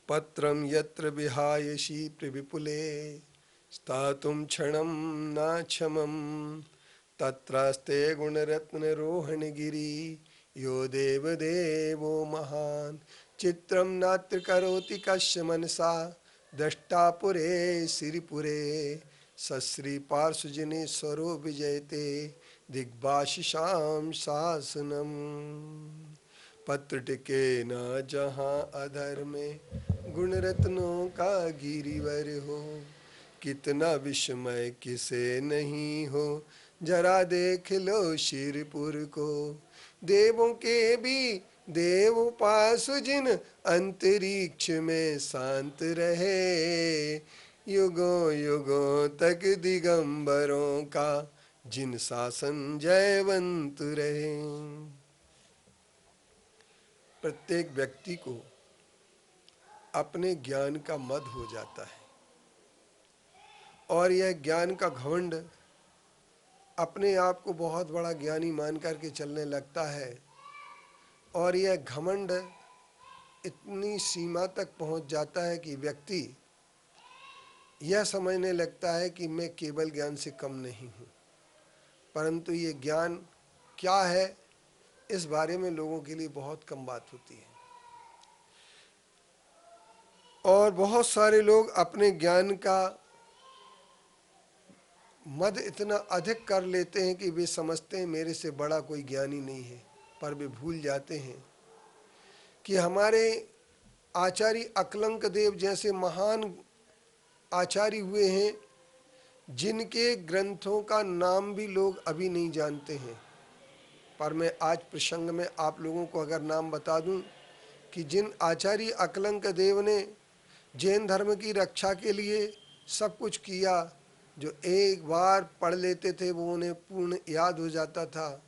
पत्रं यत्र विहायसि प्रविपुले स्थातुं क्षणं नाक्षमं तत्रास्ते गुणरत्नरोहणगिरि यो देवदेवो महान् चित्रं नात्र करोति कस्य मनसा द्रष्टा पुरे सिरिपुरे सश्री पार्श्वजनेश्वरो विजयते दिग्भाषिषां शासनम् पत्र टिके न जहाँ अधर में गुण रत्नों का गिरिवर हो कितना विस्मय किसे नहीं हो जरा देख लो शिरपुर को देवों के भी देव पास जिन अंतरिक्ष में शांत रहे युगों युगों तक दिगंबरों का जिन शासन जयवंत रहे। प्रत्येक व्यक्ति को अपने ज्ञान का मद हो जाता है और यह ज्ञान का घमंड अपने आप को बहुत बड़ा ज्ञानी मान करके चलने लगता है और यह घमंड इतनी सीमा तक पहुंच जाता है कि व्यक्ति यह समझने लगता है कि मैं केवल ज्ञान से कम नहीं हूँ। परंतु ये ज्ञान क्या है इस बारे में लोगों के लिए बहुत कम बात होती है और बहुत सारे लोग अपने ज्ञान का मद इतना अधिक कर लेते हैं कि वे समझते हैं मेरे से बड़ा कोई ज्ञानी नहीं है, पर वे भूल जाते हैं कि हमारे आचार्य अकलंक देव जैसे महान आचार्य हुए हैं जिनके ग्रंथों का नाम भी लोग अभी नहीं जानते हैं। पर मैं आज प्रसंग में आप लोगों को अगर नाम बता दूं कि जिन आचार्य अकलंक देव ने जैन धर्म की रक्षा के लिए सब कुछ किया, जो एक बार पढ़ लेते थे वो उन्हें पूर्ण याद हो जाता था,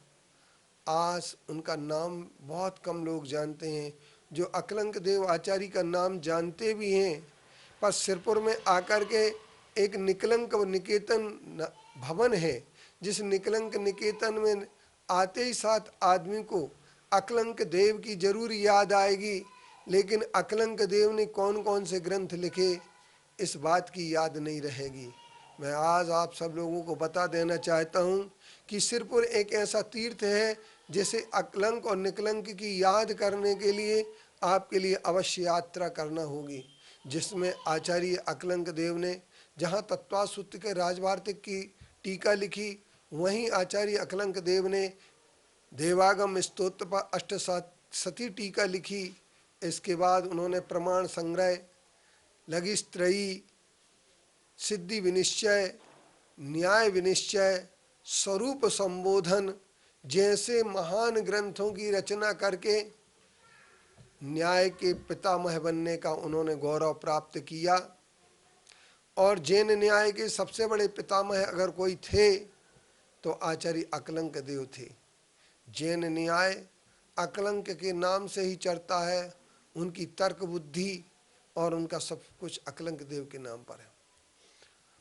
आज उनका नाम बहुत कम लोग जानते हैं। जो अकलंक देव आचार्य का नाम जानते भी हैं, पर सिरपुर में आकर के एक निकलंक निकेतन भवन है, जिस निकलंक निकेतन में आते ही साथ आदमी को अकलंक देव की जरूर याद आएगी, लेकिन अकलंक देव ने कौन कौन से ग्रंथ लिखे इस बात की याद नहीं रहेगी। मैं आज आप सब लोगों को बता देना चाहता हूँ कि सिरपुर एक ऐसा तीर्थ है जिसे अकलंक और निकलंक की याद करने के लिए आपके लिए अवश्य यात्रा करना होगी, जिसमें आचार्य अकलंक देव ने जहाँ तत्वासूत्र के राजवार्तिक की टीका लिखी, वहीं आचार्य अकलंक देव ने देवागम स्तोत्र पर अष्टशती टीका लिखी। इसके बाद उन्होंने प्रमाण संग्रह, लघिस्त्रयी, सिद्धि विनिश्चय, न्याय विनिश्चय, स्वरूप संबोधन जैसे महान ग्रंथों की रचना करके न्याय के पितामह बनने का उन्होंने गौरव प्राप्त किया। और जैन न्याय के सबसे बड़े पितामह अगर कोई थे तो आचार्य अकलंक देव थे। जैन न्याय अकलंक के नाम से ही चलता है, उनकी तर्क बुद्धि और उनका सब कुछ अकलंक देव के नाम पर है।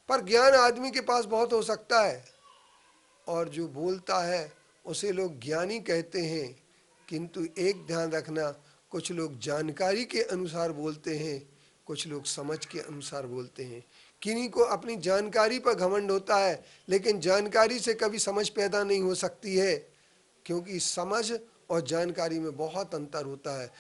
पर ज्ञान आदमी के पास बहुत हो सकता है और जो बोलता है उसे लोग ज्ञानी कहते हैं, किंतु एक ध्यान रखना, कुछ लोग जानकारी के अनुसार बोलते हैं, कुछ लोग समझ के अनुसार बोलते हैं। किन्हीं को अपनी जानकारी पर घमंड होता है, लेकिन जानकारी से कभी समझ पैदा नहीं हो सकती है, क्योंकि समझ और जानकारी में बहुत अंतर होता है।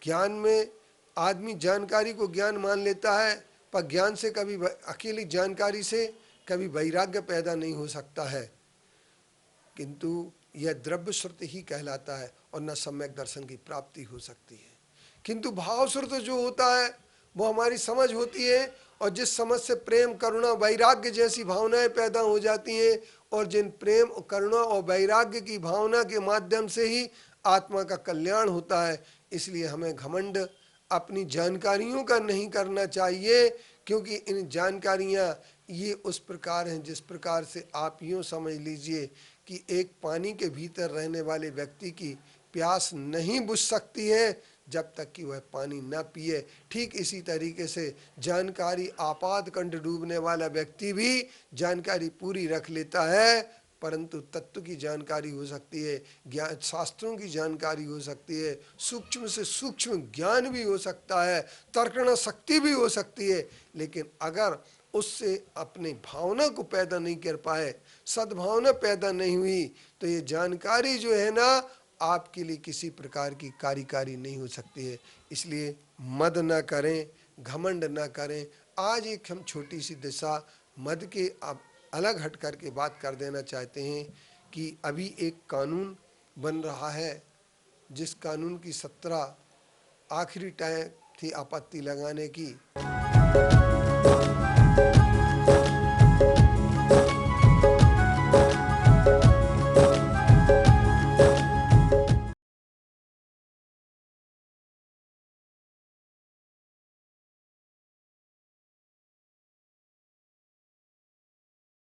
ज्ञान में आदमी जानकारी को ज्ञान मान लेता है, पर ज्ञान से कभी अकेली जानकारी से कभी वैराग्य पैदा नहीं हो सकता है, किंतु यह द्रव्य श्रुति ही कहलाता है और न सम्यक दर्शन की प्राप्ति हो सकती है। किंतु भाव श्रुत जो होता है वो हमारी समझ होती है, और जिस समझ से प्रेम, करुणा, वैराग्य जैसी भावनाएं पैदा हो जाती हैं, और जिन प्रेम, करुणा और वैराग्य की भावना के माध्यम से ही आत्मा का कल्याण होता है। इसलिए हमें घमंड अपनी जानकारियों का नहीं करना चाहिए, क्योंकि इन जानकारियां ये उस प्रकार हैं जिस प्रकार से आप यूँ समझ लीजिए कि एक पानी के भीतर रहने वाले व्यक्ति की प्यास नहीं बुझ सकती है जब तक कि वह पानी न पिए। ठीक इसी तरीके से जानकारी आपात कंठ डूबने वाला व्यक्ति भी जानकारी पूरी रख लेता है, परंतु तत्व की जानकारी हो सकती है, ज्ञान शास्त्रों की जानकारी हो सकती है, सूक्ष्म से सूक्ष्म ज्ञान भी हो सकता है, तर्कण शक्ति भी हो सकती है। लेकिन अगर उससे अपनी भावना को पैदा नहीं कर पाए, सद्भावना पैदा नहीं हुई, तो ये जानकारी जो है ना आपके लिए किसी प्रकार की कार्यकारी नहीं हो सकती है। इसलिए मद न करें, घमंड न करें। आज एक हम छोटी सी दिशा मद के अब अलग हट करके बात कर देना चाहते हैं कि अभी एक कानून बन रहा है, जिस कानून की 17 आखिरी टाइम थी आपत्ति लगाने की।